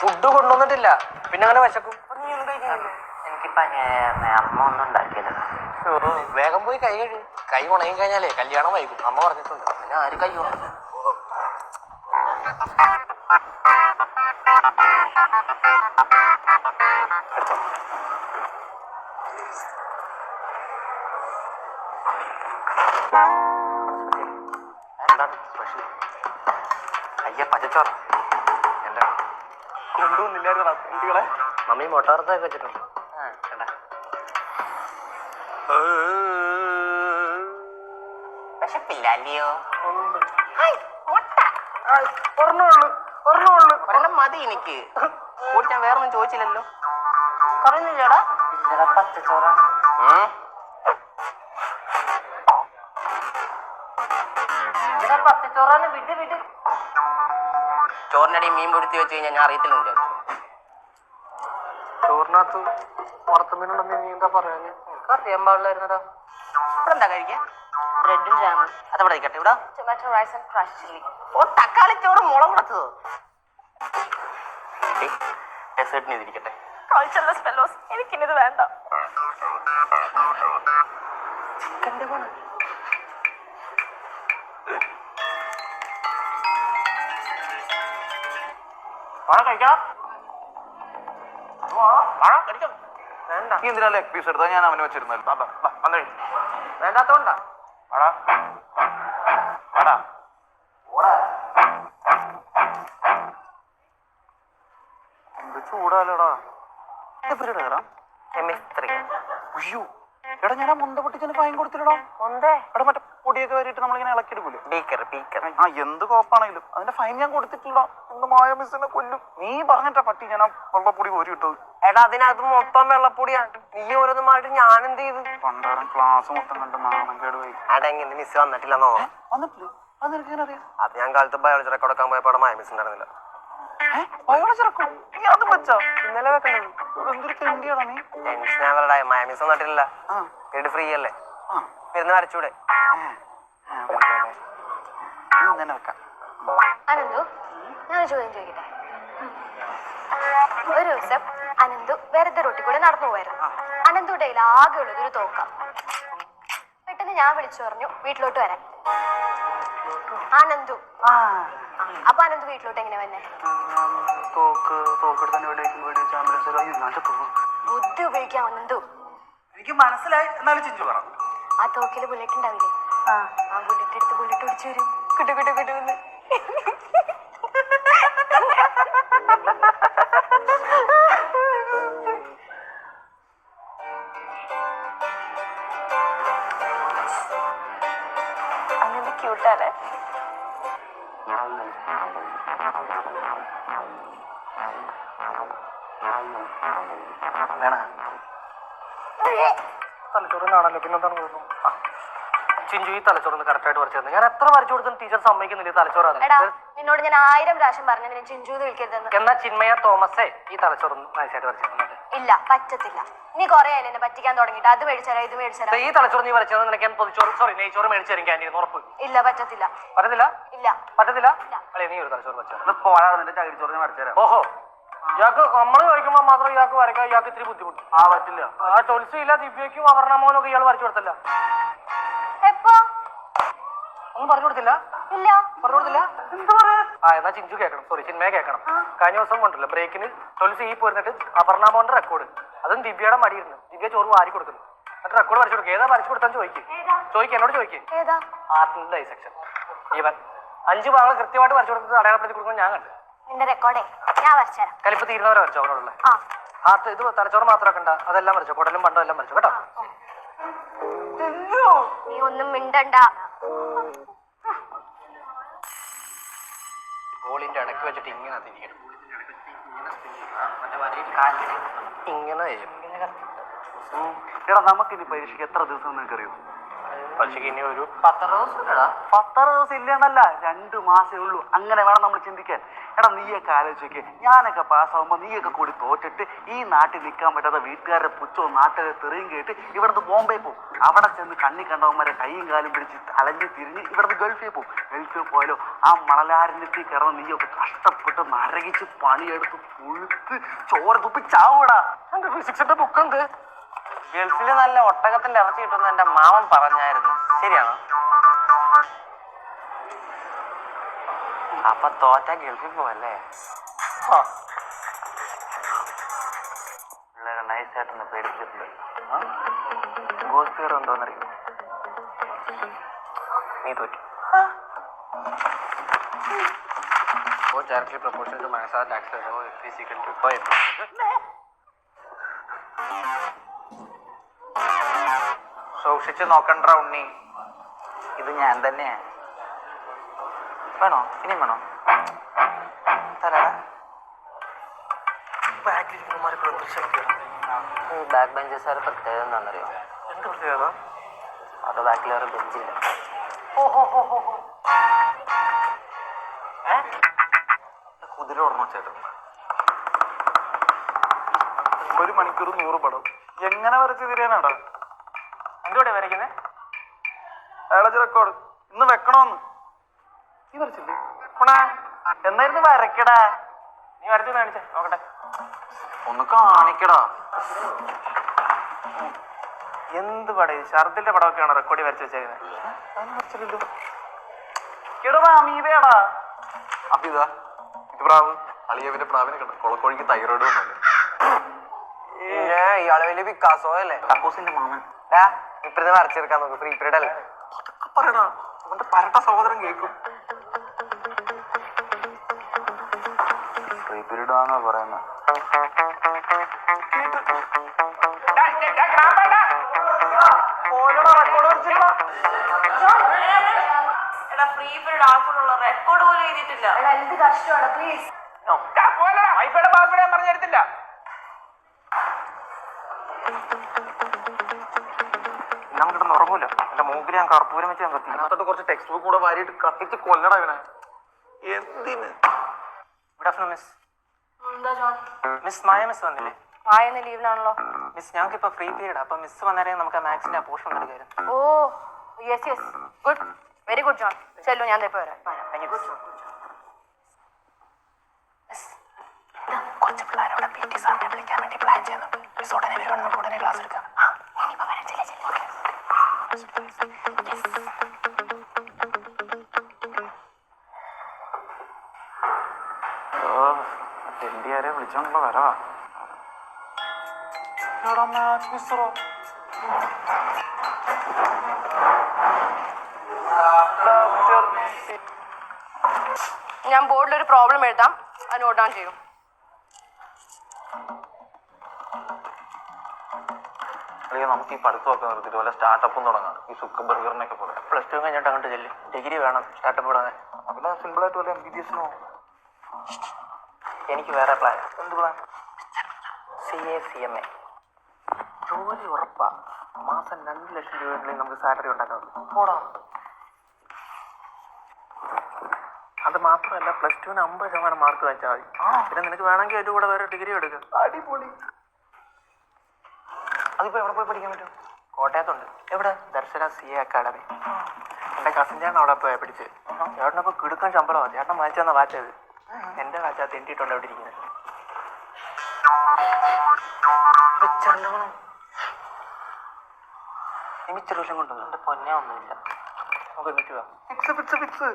Food കൊണ്ടുവന്നിട്ടില്ല, പിന്നെ അങ്ങനെ വിശക്കും. എനിക്കിപ്പോ അമ്മ ഒന്നും ഉണ്ടാക്കിയത്. വേഗം പോയി കൈ കഴുകി. കൈ ഉണങ്ങി കഴിഞ്ഞാലേ കല്യാണം വൈകും, അമ്മ പറഞ്ഞിട്ടുണ്ട്. പിന്നെ ആര് കൈ ഉണങ്ങും? എന്താണ് സ്പെഷ്യൽ? അയ്യ പച്ചച്ചോറ. എന്താ കൊണ്ടുവന്നില്ലായിരുന്നടാ കുട്ടികളെ? മമ്മി മൊട്ടാർത്തൊക്കെ വെച്ചിട്ടുണ്ട്. വിശപ്പില്ലല്ലയോ? ഒരെണ്ണം മതി എനിക്ക്. കൂട്ടി ഞാൻ വേറൊന്നും ചോദിച്ചില്ലല്ലോ. പറയുന്നില്ലടാ. ഇല്ലടാ, പച്ചച്ചോറാണ്. പച്ചച്ചോറാണ്. വിട് വിട്. ചോറിനടി മീൻ പൊടുത്തി വെച്ച് കഴിഞ്ഞാൽ ഞാൻ അറിയത്തില്ല വിചാരിച്ചു. ചോറിനകത്ത് വറുത്തമീനുണ്ടെന്ന് നീ എന്താ പറയാ? അറിയാൻ പാടില്ലായിരുന്നടാ. ഇവിടെ എന്താ കഴിക്കാൻ? ബ്രെഡും ജാമും. അതവിടെ ഇരിക്കട്ടെ. ഇവിടെ tomato rice and crush chilli. ഓ, തക്കാളി ചോറ് മുളക് കൊടുത്തതോ? ഡെസേർട്ടിന് ഇതിരിക്കട്ടെ. കൾച്ചറൽ സ്പെല്ലോസ്. എനിക്കിനിത് വേണ്ട. ചിക്കൻ്റെ കൂടെ കഴിക്കാം. വേണ്ട. നീ എന്തിനാ ലെഗ് പീസ് എടുത്താൽ ഞാൻ അവന് വെച്ചിരുന്നല്ലോ. വേണ്ടാത്തോണ്ടാ. എന്ത് ചൂടാലോടാ. അയ്യോ എടാ, ഞാൻ ആ മുന്ത പൊട്ടിച്ചതിന് ഫൈൻ കൊടുത്തില്ലടാ. എടാ, മറ്റേ പൊടിയൊക്കെ വരിയിട്ട് നമ്മളിങ്ങനെ ഇളക്കിയെടുക്കൂലേ? ആ, എന്ത് കോപ്പാണെങ്കിലും അതിന്റെ ഫൈൻ ഞാൻ കൊടുത്തിട്ടില്ല. എന്ത് മായ മിസ്സിനെ കൊല്ലും. നീ പറഞ്ഞിട്ടാ പട്ടി ഞാൻ ആ വെള്ളപ്പൊടി കോരി ഇട്ടത്. എടാ, അതിനകത്ത് മൊത്തം വെള്ളപ്പൊടിയാണ്. നീ ഓരോന്നുമായിട്ട് ഞാൻ എന്ത് ചെയ്തു? പണ്ടാരം ക്ലാസ് മൊത്തം കണ്ട് നാണം കേടുപോയി. അടങ്ങി മിസ് വന്നിട്ടില്ലെന്നോ? വന്നിട്ടില്ലേ? അത് നിനക്ക് എങ്ങനെ അറിയാം? അത് ഞാൻ കാലത്ത് ബയോളജി റെക്കോർഡ് വെക്കാൻ പോയപ്പോൾ മായ മിസ് ഉണ്ടായിരുന്നില്ല. ബയോളജി റെക്കോർഡ് നീ അത് വെച്ചാ? ഇന്നലെ വെക്കണ്ടത്. എന്തൊരു തെണ്ടിയാടാ നീ. ടെൻഷനാവലടാ, മായ മിസ് വന്നിട്ടില്ല. വീട് ഫ്രീ അല്ലേ, ഇരുന്ന് വരച്ചൂടെ? അനന്തു, ഞാനൊരു ചോദ്യം ചോദിക്കട്ടെ. ഒരു ദിവസം അനന്തു വെറുതെ റോട്ടിൽ കൂടെ നടന്നു പോയായിരുന്നു. അനന്തുടെ കയ്യിൽ ആകെ ഉള്ളത് ഒരു തോക്ക. പെട്ടെന്ന് ഞാൻ വിളിച്ചു പറഞ്ഞു വീട്ടിലോട്ട് വരാൻ. അനന്തു അപ്പൊ അനന്തു വീട്ടിലോട്ട് എങ്ങനെ വന്നെ? ബുദ്ധി ഉപയോഗിക്കാം അനന്തു. എനിക്ക് മനസ്സിലായി. എന്നാലും ചിഞ്ചു പറ. ആ തോക്കില് ബുള്ളറ്റ് ഉണ്ടാവില്ലേ? ആ ബുള്ളറ്റ് എടുത്ത് ബുള്ളറ്റ് ഓടിച്ചു വരും. കിട്ടു കിട്ടു കിട്ടുന്ന്. അങ്ങനെ ക്യൂട്ടാണ്. തലച്ചോറിനാണല്ലോ, പിന്നെന്താണ് തോന്നുന്നു? ചിഞ്ചു ഈ തലച്ചോറിന് കറക്റ്റായിട്ട് വരച്ചു തന്നെ. ഞാൻ എത്ര വരച്ചു കൊടുത്തും ടീച്ചർ സമ്മതിക്കുന്നില്ല തലച്ചോറാണ്. നിന്നോട് ഞാൻ 1000 പ്രാവശ്യം പറഞ്ഞു നിന്നെ ചിഞ്ചു വിളിക്കരുതെന്ന്. എന്നാ ചിന്മയ തോമസേ ഈ തലച്ചോറൊന്നും നൈസായിട്ട് വരച്ചിട്ടുണ്ട്. ഇല്ല, പറ്റത്തില്ല. നീ കൊറേ ആയില്ലേ എന്നെ പറ്റിക്കാൻ തുടങ്ങിയിട്ട്. അത് മേടിച്ചരാ, ഇത് മേടിച്ചരാ. ഈ തലച്ചോറ് നീ വരച്ചത് നിനക്ക് ഞാൻ പൊതിച്ചോറ് നെയ്ച്ചോറ് മേടിച്ചു തരും ക്യാൻറ്റീൻ. ഉറപ്പ്? ഇല്ല, പറ്റത്തില്ല. പറ്റത്തില്ല? ഇല്ല, പറ്റത്തില്ല. അല്ലെ നീ ഒരു തലച്ചോറ് വരച്ചോ. പോരാ, നിന്റെ ചകിരിച്ചോറിന് വരച്ചുതരാം. ഓഹോ, ഇയാൾക്ക് നമ്മൾ കഴിക്കുമ്പോ മാത്രം ഇയാൾക്ക് വരയ്ക്കാൻ ഇയാൾക്ക് ഇത്തിരി ബുദ്ധിമുട്ട്. പറ്റില്ല. ആ ടൊൽസില്ല ദിവ്യക്കും അവർണമോനൊക്കെ ഇയാൾ വരച്ചു കൊടുത്തല്ല. എപ്പോ? ഒന്നും പറഞ്ഞു കൊടുത്തില്ല. ഇല്ല, പറഞ്ഞു കൊടുത്തില്ല. എന്നാ ചിഞ്ചു കേൾക്കണം, സോറി ചിന്മയെ കേൾക്കണം. കഴിഞ്ഞ ദിവസം കൊണ്ടല്ലോ ബ്രേക്കിന് ടൊൽസി ഈ പോയിരുന്നിട്ട് അപർണമോന്റെ റെക്കോർഡ്, അതും ദിവ്യയുടെ മടിയിരുന്നു. ദിവ്യ ചോറ് വാരി കൊടുക്കുന്നു. എന്നിട്ട് റെക്കോർഡ് വരച്ചു കൊടുക്കുക. ഏതാ വരച്ചു കൊടുത്താൽ ചോദിക്കും എന്നോട് ചോദിക്കും. ആർട്ടിന്റെ ഡൈസെക്ഷൻ. ഈവൻ 5 ഭാഗങ്ങൾ കൃത്യമായിട്ട് വരച്ചു കൊടുക്കുന്നത് അടയാളപ്പെടുത്തി കൊടുക്കുന്നത് ഞാൻ കണ്ടു. നിന്റെ റെക്കോർഡേ ഞാൻ വരച്ചുതരാം. കലിപ്പ് തീരുന്നവരെ വരച്ചോ അവരോടുള്ള ഹാർട്ട്. ഇത് തലച്ചോറ് മാത്രമാക്കണ്ട, അതെല്ലാം വരച്ചോ. കുടലും പണ്ടോ എല്ലാം വരച്ചോ കേട്ടോ. നീ ഒന്നും മിണ്ടണ്ട. ബോളിന്റെ ഇടയ്ക്ക് വെച്ചിട്ട് ഇങ്ങനെ തിരിക്കണം. ഇങ്ങനെ എടാ, നമുക്കിനി പരീക്ഷയ്ക്ക് എത്ര ദിവസം നിനക്ക് അറിയോ? പക്ഷേ ഇനി ഒരു 10 ദിവസം ഇല്ലടാ. 10 ദിവസം ഇല്ലെന്നല്ല, 2 മാസേ ഉള്ളൂ. അങ്ങനെ വേണം നമ്മൾ ചിന്തിക്കാൻ. എടാ നീയൊക്കെ ആലോചിച്ചൊക്കെ, ഞാനൊക്കെ പാസ്സാവുമ്പോൾ നീയൊക്കെ കൂടി തോറ്റിട്ട് ഈ നാട്ടിൽ നിൽക്കാൻ പറ്റാത്ത വീട്ടുകാരുടെ പുച്ഛവും നാട്ടുകാരെ തെറിയും കേട്ട് ഇവിടുന്ന് ബോംബെ പോകും. അവിടെ ചെന്ന് കണ്ണി കണ്ടവന്മാരെ കൈയും കാലും പിടിച്ച് അലഞ്ഞ് തിരിഞ്ഞ് ഇവിടുന്ന് ഗൾഫിൽ പോകും. ഗൾഫിൽ പോയാലോ ആ മണലാരണ്യത്തിൽ കിടന്ന് നീയൊക്കെ കഷ്ടപ്പെട്ട് നരകിച്ച് പണിയെടുത്ത് പുഴുത്ത് ചോര തുപ്പി ചാവൂടാ. എന്റെ ഫിസിക്സിന്റെ ബുക്ക് എന്ത്? ഗൾഫില് നല്ല ഒട്ടകത്തിന്റെ ഇറച്ചി കിട്ടുന്ന എന്റെ മാമൻ പറഞ്ഞായിരുന്നു. ശരിയാണോ? അപ്പൊ തോറ്റ ഗൾഫിൽ പോവല്ലേ? പിള്ളേരെ നൈസായിട്ടൊന്ന് പേടിപ്പിച്ചിട്ടുണ്ട്. ഗോസ്റ്റ് കയറി എന്തോന്നറിയും. നീ തോറ്റു. Directly proportional to minus r tax ratio is equal to pi. സൂക്ഷിച്ച് നോക്കണ്ട ഉണ്ണി, ഇത് ഞാൻ തന്നെയാ. വേണോ? ഇനിയും വേണോ? തരാ. ബാക്ക് ബെഞ്ചസ് പ്രത്യേകത എന്താണെന്നറിയോ? എന്ത് പ്രത്യേകത? അത് ബാക്കിൽ വേറെ ബെഞ്ചില്ല. കുതിര ഓടണോ ചേട്ടൻ? 1 മണിക്കൂർ 100 പടം എങ്ങനെ വരച്ച് തിരിയാനാടാ? എന്തുകൂടെ വരയ്ക്കുന്നത്? അയാളെ റെക്കോർഡ് ഇന്ന് വെക്കണോന്ന്. നീ വരച്ചില്ലേ? എന്നായിരുന്നു വരക്കടാ. നീ വരച്ചു കാണിച്ചേ നോക്കട്ടെ. ഒന്ന് കാണിക്കടാ. എന്ത് പടം? ഷർദിന്റെ പടമൊക്കെയാണ് റെക്കോർഡ് വരച്ച് വെച്ചേക്കുന്നത്. അമീബയാടാ. അപ്പൊ ഇതാ ഇത് പ്രാവ്. അളിയവന്റെ പ്രാവിനെ കണ്ടു. കൊളക്കോഴിക്ക് തൈറോയിഡ് ഒന്നുമില്ല. ഇയാളെ വലിയ പിക്കാസോ അല്ലേ? കക്കൂസിന്റെ മാമൻ. ഇപ്പഴത്തെ വരച്ചെടുക്കാൻ നോക്കും. ഫ്രീ പീരീഡ് അല്ലേ? പറയടാ, അവന്റെ പരട്ട സഹോദരൻ കേൾക്കും. ഫ്രീ പീരീഡ് ആണോ പറയുന്നത്? ഫ്രീ പീരീഡ് ആൾക്കുള്ള റെക്കോർഡ് പോലും എഴുതിയിട്ടില്ല. എന്ത് കഷ്ടമാണ് പ്ലീസ്. വൈഫൈയുടെ പാസ്വേഡ് ഞാൻ പറഞ്ഞു തരത്തില്ല. ഞാൻ കിടന്ന് ഉറങ്ങൂല. എന്റെ മൂക്കിൽ ഞാൻ കർപ്പൂരം വെച്ച് ഞാൻ കത്തി. അതിനകത്തോട്ട് കുറച്ച് ടെക്സ്റ്റ് ബുക്ക് കൂടെ വാരിയിട്ട് കത്തിച്ച് കൊല്ലടാ ഇവനെ. എന്തിന്? Good afternoon miss. എന്താ ജോൺ? മിസ് മായ മിസ് വന്നില്ലേ? വായന ലീവിലാണല്ലോ. മിസ് ഞങ്ങൾക്ക് ഇപ്പൊ ഫ്രീ പീരീഡ്. അപ്പൊ മിസ് വന്നേരം നമുക്ക് മാത്സിന്റെ ആ പോർഷൻ എടുക്കായിരുന്നു. Oh yes yes, good, very good John. ചെല്ലു, ഞാൻ ഇപ്പൊ വരാം. കുറച്ച് പിള്ളേരോടെ PT സാറിനെ വിളിക്കാൻ വേണ്ടി പ്ലാൻ ചെയ്യുന്നുണ്ട്. മിസ് ഉടനെ വരുവാണ്, നമുക്ക് ഉടനെ ക്ലാസ് എടുക്കാം. എൻഡിആരെ വിളിച്ചോണ്ടുള്ള വരവാ. ഞാൻ ബോർഡിൽ ഒരു പ്രോബ്ലം എഴുതാം, അത് നോട്ട് ഡൗൺ ചെയ്യും. നമുക്ക് ഈ പഠിത്തമൊക്കെ നിർത്തിയിട്ട് വല്ല സ്റ്റാർട്ടപ്പും തുടങ്ങാം. ഈ സുഖ ബർഗറിനൊക്കെ പോലെ. +2 കഴിഞ്ഞിട്ട് അങ്ങോട്ട് ചെല്ലും. ഡിഗ്രി വേണം സ്റ്റാർട്ടപ്പ് ഇടാൻ. അതിന് സിമ്പിളായിട്ട് വല്ല MBBS-നോ? എനിക്ക് വേറെ പ്ലാൻ. എന്ത് പ്ലാൻ? CA CMA ജോലി ഉറപ്പാ. മാസം 2 ലക്ഷം രൂപയെങ്കിലും നമുക്ക് സാലറി ഉണ്ടാക്കാം. പോടാ. അത് മാത്രമല്ല, +2-ന് 50% മാർക്ക് വെച്ചാൽ മതി. പിന്നെ നിനക്ക് വേണമെങ്കിൽ അതിന്റെ കൂടെ വേറെ ഡിഗ്രി എടുക്കാം. അടിപൊളി. അതിപ്പോ എവിടെ പോയി പഠിക്കാൻ പറ്റും? കോട്ടയത്തുണ്ട്. എവിടെ? ദർശന CA അക്കാഡമി. എന്റെ കസിൻ ചേട്ടൻ അവിടെ പോയാ പഠിച്ച്. ചേട്ടനപ്പോ കിടുക്കാൻ ശമ്പളമാ. ചേട്ടൻ വായിച്ചു തന്ന വാച്ചത്. എന്റെ വാച്ച തെണ്ടിട്ടുണ്ട് അവിടെ ഇരിക്കുന്നത്. മിച്ചർ വർഷം കൊണ്ടുവന്നു. എന്റെ പൊന്നെ ഒന്നുമില്ല. നമുക്ക് എന്നിട്ട് പോവാം. Fix.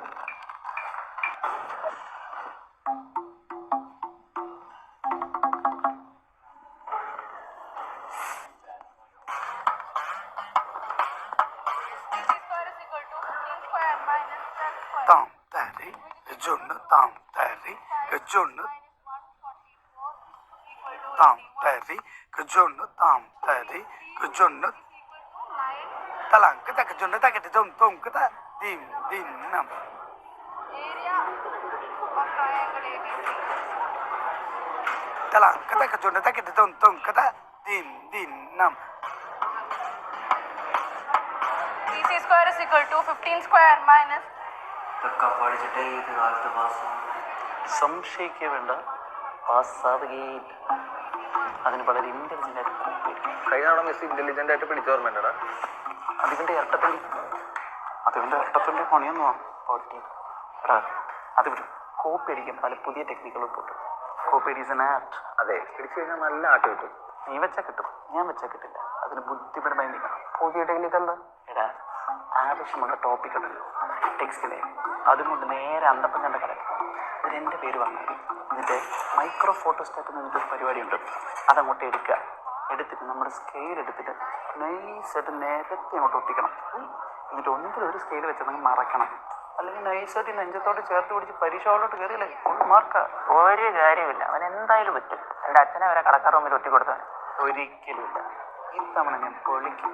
square is equal to 15 square minus. പഠിച്ചിട്ടേ ഇത് കാലത്ത് പാസ്സാവും. സംശയിക്കുക വേണ്ട, പാസ്സാവുകയില്ല. അതിന് വളരെ ഇന്റലിജന്റ് ആയിട്ട് കഴിഞ്ഞ തവണ മെസ്സി ഇന്റലിജന്റ് ആയിട്ട് പിടിച്ചോർമ്മേണ്ടടാ. അതിന്റെ ഇരട്ടത്തിന്റെ പണിയൊന്നും എടാ അത് വിടും. കോപ്പി അടിക്കാൻ പല പുതിയ ടെക്നിക്കുകൾ തൊട്ട്. Copy is an art. അതെ, പിടിച്ചു കഴിഞ്ഞാൽ നല്ല ആട്ട് കിട്ടും. നീ വെച്ചാൽ കിട്ടും, ഞാൻ വെച്ചാൽ കിട്ടില്ല. അതിന് ബുദ്ധിപരമായി നീക്കണം. പുതിയ ടെക്നിക്ക് എന്താ? എടാ ആവശ്യമുള്ള ടോപ്പിക് ഉണ്ടല്ലോ ടെക്സ്റ്റിലെ, അതുകൊണ്ട് നേരെ അന്തപ്പം കണ്ട കട ഇതിന് എൻ്റെ പേര് പറഞ്ഞു. എന്നിട്ട് മൈക്രോ ഫോട്ടോസ്റ്റാറ്റ് എന്ന് പറഞ്ഞിട്ടൊരു പരിപാടിയുണ്ട്. അതങ്ങോട്ട് എടുക്കുക. എടുത്തിട്ട് നമ്മുടെ സ്കെയിൽ എടുത്തിട്ട് നൈസായിട്ട് നേരത്തെ അങ്ങോട്ട് ഒട്ടിക്കണം. എന്നിട്ട് ഒന്നിലും ഒരു സ്കെയിൽ വെച്ചിട്ടുണ്ടെങ്കിൽ മറക്കണം. അല്ലെങ്കിൽ നൈസായിട്ട് നെഞ്ചത്തോട്ട് ചേർത്ത് പിടിച്ച് പരീക്ഷകളിലോട്ട് കയറിയില്ലേ ഫുൾ മാർക്കാ. ഒരു കാര്യമില്ല, അവൻ എന്തായാലും പറ്റും. എൻ്റെ അച്ഛനെ വരെ കടക്കാർ റൂമിൽ ഒറ്റി കൊടുത്താൽ. ഒരിക്കലുമില്ല. ഇത്തവണ ഞാൻ പൊളിക്കും.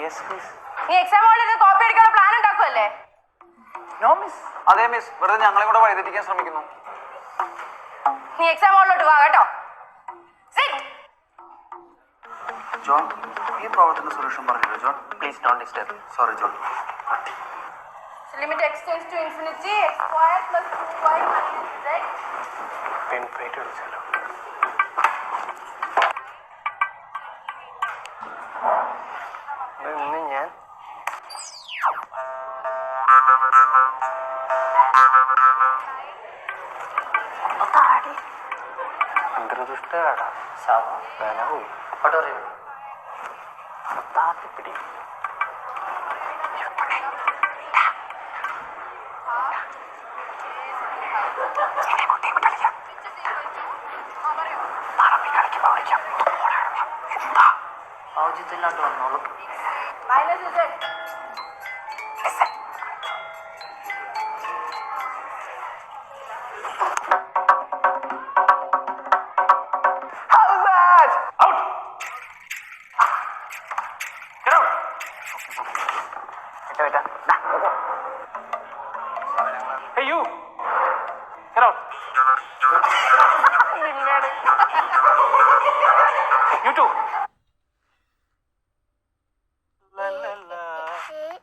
Yes miss. നീ എക്സാം ഹോളിൽ കോപ്പി അടിക്കാനുള്ള പ്ലാൻ ഉണ്ടാക്കുമല്ലേ? No miss. അതെ മിസ്, വെറുതെ ഞങ്ങളെ കൂടെ വഴിതെറ്റിക്കാൻ ശ്രമിക്കുന്നു. നീ എക്സാം ഹോളിലോട്ട് വാ കേട്ടോ. സിറ്റ്. ജോൺ, ഈ പ്രോബ്ലത്തിന്റെ സൊല്യൂഷൻ പറഞ്ഞില്ല John? Please don't disturb. Sorry John. Limit x tends to infinity, x square plus 2y minus z. Pen plate കളിച്ചാലോ? ഇന്ന് ഞാൻ അന്തർദുഷ്ടടാ സവ വേന പോയി അവിടെ പറയൂ താത്തിപ്പിടി. ഔചിത്യമില്ലാണ്ട് വന്നോളൂ. Minus z. Hey you! Get out! You too!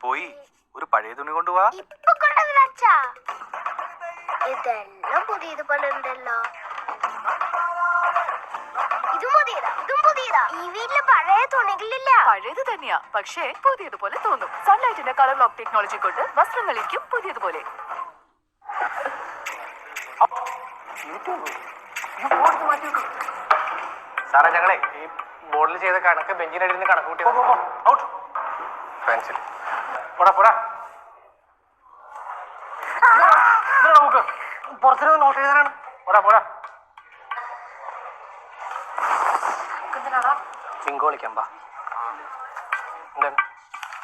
പോയി ഒരു പഴയ തുണി കൊണ്ടുപോവാ. ഇപ്പൊ കൊണ്ടുവന്നില്ല അച്ഛാ. ഇതെല്ലാം പുതിയതുപോലെ ഉണ്ടല്ലോ. ഇതും പുതിയതാ. ഈ വീട്ടില് പഴയ തുണികളില്ല. പഴയത് തന്നെയാ, പക്ഷേ പുതിയതുപോലെ തോന്നും. സൺലൈറ്റിന്റെ കളർ ലോക്ക് ടെക്നോളജി കൊണ്ട് വസ്ത്രങ്ങളിലേക്കും പുതിയതുപോലെ. സാറേ ഞങ്ങളെ ഈ ബോർഡിൽ ചെയ്ത കണക്ക് ബെഞ്ചിനടിയിൽ നിന്ന് കണക്ക് കൂട്ടി ഔട്ട് പെൻസിൽ പോടാ നമുക്ക് പുറത്തുനിന്ന് നോട്ട് എഴുതാനാണ്. പോടാ ബിങ്കോ കളിക്കാം. പാ എന്താണ്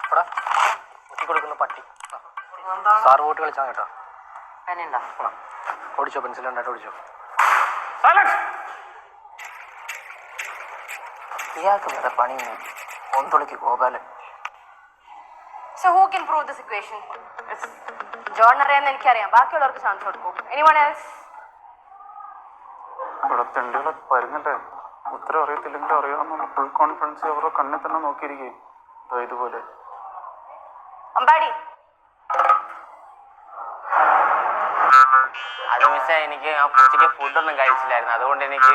പോടാ കുട്ടി കൊടുക്കുന്ന പട്ടി. സാറ് വോട്ട് കളിച്ചാൽ കേട്ടോ. ഓടിച്ചോ, പെൻസിൽ ഉണ്ടായിട്ട് ഓടിച്ചോ. ഇയാൾക്ക് വേറെ പണിയൊന്നും ഒന്തൊളിക്ക് Gopalan. So who can prove this equation? John അറിയാമെന്ന് എനിക്കറിയാം. ബാക്കിയുള്ളവർക്ക് ചാൻസ് കൊടുക്കും. Anyone else? ഇവിടെ തെണ്ടുകളൊക്കെ വരുന്നല്ലേ. ഉത്തരം അറിയത്തില്ലെങ്കിൽ അറിയാമെന്നുള്ള ഫുൾ കോൺഫിഡൻസ് അവരുടെ കണ്ണിൽ തന്നെ നോക്കിയിരിക്കും. ഇതുപോലെ അമ്പാടി. അത് മിസ്സേ, എനിക്ക് ആ ഉച്ചയ്ക്ക് ഫുഡൊന്നും കഴിച്ചില്ലായിരുന്നു. അതുകൊണ്ട് എനിക്ക്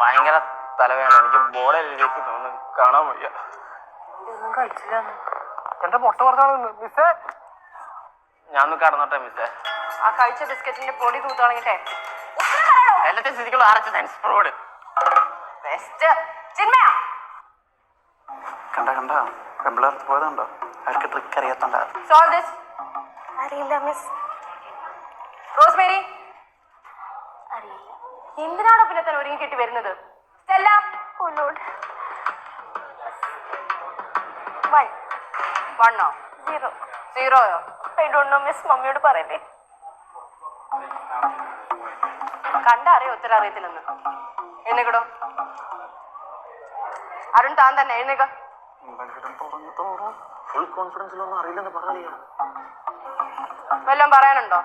ഭയങ്കര തലവേദന. എനിക്ക് ബോർഡിലേക്ക് തോന്നുന്നു കാണാൻ വയ്യ. ഒന്നും കഴിച്ചില്ല. എന്റെ മുട്ട പുറത്താണ് മിസ്സേ. ഞാൻ ഒന്ന് കടന്നോട്ടെ മിസ്സേ. ആ കഴിച്ച ബിസ്ക്കറ്റിന്റെ പൊടി തൂത്തുകളഞ്ഞിട്ടേ എല്ലാத்தைയും സ്ഥിതിക്കുള്ള arch science fraud. Best. Chinmaya കണ്ട പെമ്പിളാർത്ത് പോയതുണ്ടോ? അവർക്ക് ട്രിക്ക് അറിയാത്തോണ്ടാ. Solve this. അറിയില്ല മിസ്. റോസ്മേരി അറിയില്ല. എന്തിനാണോ പിന്നെ തന്നെ ഒരുങ്ങി കെട്ടി വരുന്നത്? Stella. Oh lord. 1 0 I don't know miss. മമ്മിയോട് പറയണ്ടേ? കണ്ടറിയോ ഉത്തരം അറിയത്തില്ലെന്ന്. എഴുന്നേക്കടോ. അരുൺ താൻ തന്നെ എഴുന്നേക്ക. ഫുൾ കോൺഫിഡൻസിലൊന്നും അറിയില്ലെന്ന് പറയാ. വല്ലതും പറയാനുണ്ടോ?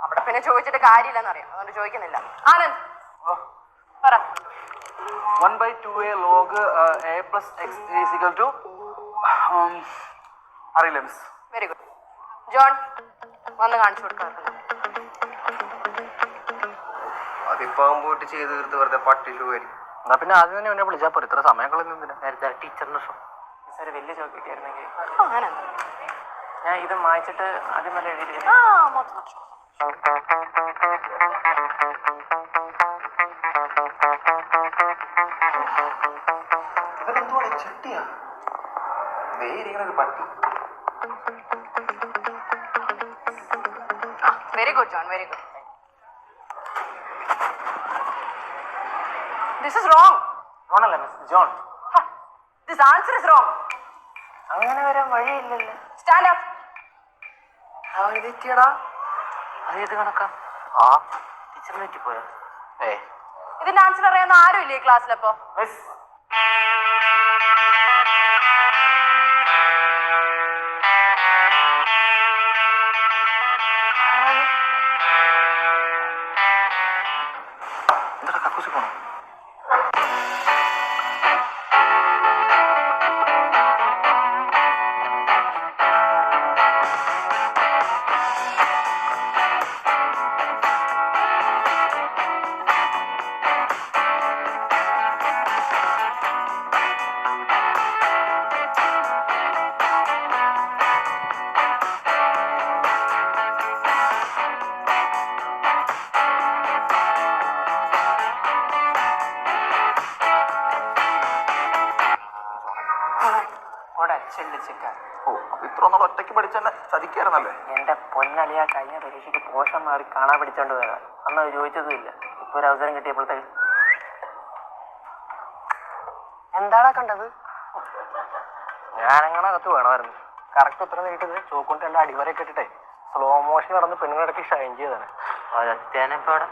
അവിടെ പിന്നെ ചോദിച്ചിട്ട് കാര്യമില്ലെന്നറിയാം, അതുകൊണ്ട് ചോദിക്കുന്നില്ല. ആനന്ദ് പറ. 1/2a log a plus x is equal to അറിയില്ല മിസ്. Very good. ജോൺ വന്ന് കാണിച്ചു കൊടുക്കാം. അതിപ്പോ പോയിട്ട് ചെയ്ത് തീർത്ത് വെറുതെ പട്ടി ഷൂ വരും. എന്നാ പിന്നെ ആദ്യം തന്നെ എന്നെ വിളിച്ചാൽ പോരെ, ഇത്ര സമയം കളയുന്നതിന്. നേരത്തെ ടീച്ചറിന്റെ ഷോ സാർ വലിയ ചോക്ക് കിട്ടിയായിരുന്നെങ്കിൽ ആനന്ദ് ഞാൻ ഇത് മായ്ച്ചിട്ട് ആദ്യം വല്ല എഴുതി. മൊത്തം ഇവരെന്തോടെ ചെട്ടിയാ ഇരിക്കണ ഒരു പട്ടി. Very good John, very good. This is wrong. John അല്ല miss, John. This answer is wrong. അങ്ങനെ വരാൻ വഴിയില്ലല്ലോ. Stand up. തെറ്റിയടാ. അത് ഏത് കണക്കാ? ആ ടീച്ചറിന് തെറ്റിപ്പോയോ? ഇതിന്റെ ആൻസർ അറിയാവുന്ന ആരും ഇല്ലേ ക്ലാസ്സിലപ്പോ? മിസ് എന്താ കക്കൂസി പോണോ? ഓ അപ്പൊ ഇത്ര ഒന്നും ഒറ്റയ്ക്ക് പഠിച്ചെന്നെ ചതിക്കായിരുന്നല്ലേ? എന്റെ പൊന്നളിയാ, കഴിഞ്ഞ പരീക്ഷയ്ക്ക് പോഷൻ മാറി കാണാൻ പിടിച്ചോണ്ട് പോയതാ. അന്ന് അത് ചോദിച്ചതുമില്ല. ഇപ്പൊ ഒരു അവസരം കിട്ടിയപ്പോഴത്തേക്ക് എന്താടാ കണ്ടത്? ഞാനങ്ങനെ അകത്ത് വേണമായിരുന്നു. കറക്റ്റ് ഉത്തരം നീട്ടത് ചോക്കൊണ്ട് രണ്ട് അടിവരെ കെട്ടിട്ടേ സ്ലോ മോഷൻ നടന്ന് പെണ്ണുങ്ങളിടയ്ക്ക് ഷൈൻ ചെയ്താണ്. ഒരത്തേനെ ഇപ്പൊ അവിടെ